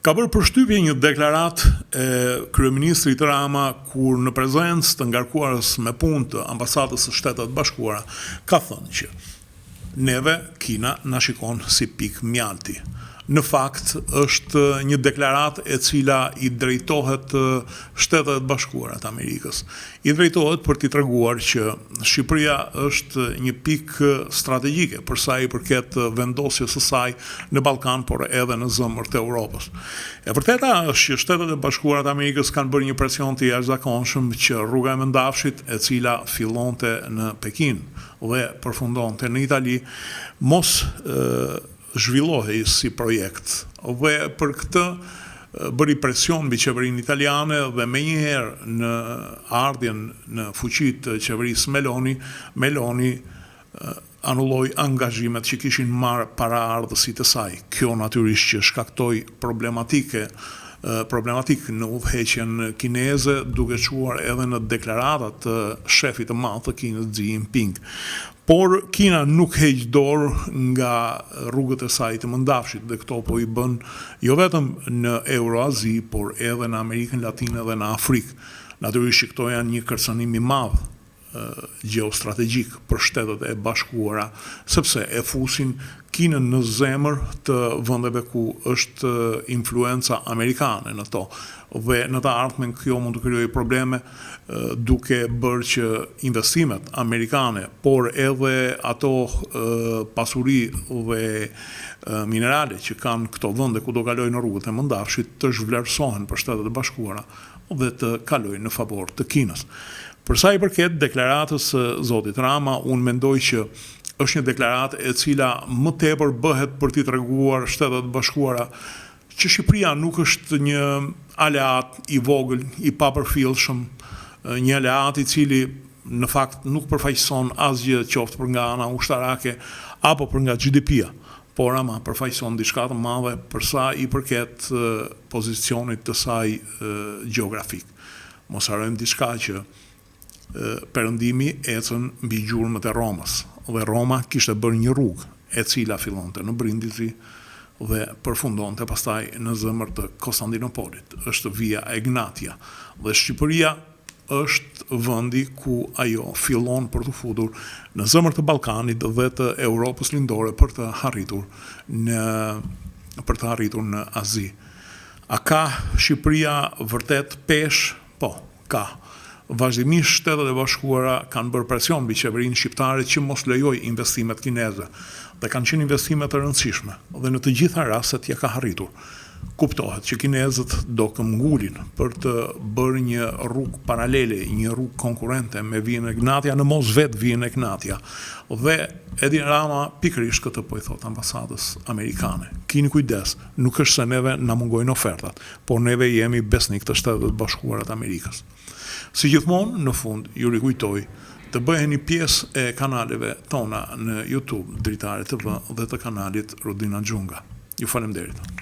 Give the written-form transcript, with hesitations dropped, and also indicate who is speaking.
Speaker 1: Ka bërë përshtypje një deklarat e kryeministrit Rama kur në prezencë të ngarkuarës me punë të ambasadës së Shtetet Bashkuara ka thënë që neve Kina na shikon si pikë mjalti. Në fakt është një deklarat e cila i drejtohet Shtetet Bashkuara të Amerikës. I drejtohet për t'i treguar që Shqipëria është një pikë strategjike për sa i përket vendosjes së saj në Ballkan, por edhe në zemër të Europës. E vërteta është që Shtetet e Bashkuara të Amerikës kanë bërë një presion të jashtëzakonshëm që rruga e Mëndafshit, e cila fillonte në Pekin dhe përfundonte në Itali, mos zhvillohej si projekt. Dhe për këtë bëri presion mbi qeverinë italiane dhe menjëherë në ardhjen në fuqi të qeverisë Meloni anulloi angazhimet që kishin marrë paraardhësit e saj. Kjo natyrisht që shkaktoi problematik në udhëheqjen kineze, duke quar edhe në deklaratat të shefit të madh të Kinës Xi Jinping. Por Kina nuk heq dorë nga rrugët e saj të Mëndafshit, dhe këto po i bën jo vetëm në Euroazi, por edhe në Amerikën Latine dhe në Afrikë. Natyrisht që këto janë një kërcënim i madh geostrategjik për Shtetet e Bashkuara, sepse e fusin Kinën në zemër të vendeve ku është influenca amerikane në to. Dhe në të ardhmen kjo mund të krijojë probleme duke bërë që investimet amerikane, por edhe ato pasuri dhe minerale që kanë këto vende ku do kalojnë në rrugët e Mëndafshit të zhvlerësohen për Shtetet e Bashkuara dhe të kalojnë në favor të Kinës. Për sa i përket deklaratës së zotit Rama, unë mendoj që është një deklaratë e cila më tepër bëhet për t'i treguar Shtetet Bashkuara që Shqipëria nuk është një aleat i vogël, i papërfillshëm, një aleat i cili në fakt nuk përfaqëson asgjë qoftë për nga ana ushtarake apo për nga GDP-ja, por ama përfaqëson diçka të madhe për sa i përket pozicionit të saj gjeografik. Mos harrojmë diçka që perëndimi ecën mbi gjurmët e Romës, dhe Roma kishte bërë një rrugë e cila fillonte në Brindisi dhe përfundonte pastaj në zemër të Konstantinopolit. Është via Egnatia dhe Shqipëria është vendi ku ajo fillon për të futur në zemër të Ballkanit dhe të Europës lindore për të arritur në Azi. A ka Shqipëria vërtet pesh? Po, ka. Vazhdimisht Shtetet e Bashkuara kanë bërë presion mbi qeverinë shqiptare që mos lejoj investimet kineze, dhe kanë qenë investimet të rëndësishme, dhe në të gjitha rastet ja ka arritur. Kuptohet që kinezët do këmbgulin për të bërë një rrugë paralele, një rrugë konkurrente me vijën Egnatia, në mos vetë vijën Egnatia. Dhe Edi Rama pikërisht këtë po i thot ambasadës amerikane. Kini kujdes, nuk është se neve na mungojnë ofertat, por neve jemi besnik të Shtetet Bashkuara të Amerikës. Si gjithmonë, në fund, ju rikujtoj të bëheni pjesë e kanaleve tona në YouTube, Dritare TV dhe të kanalit Rudina Xhunga. Ju faleminderit.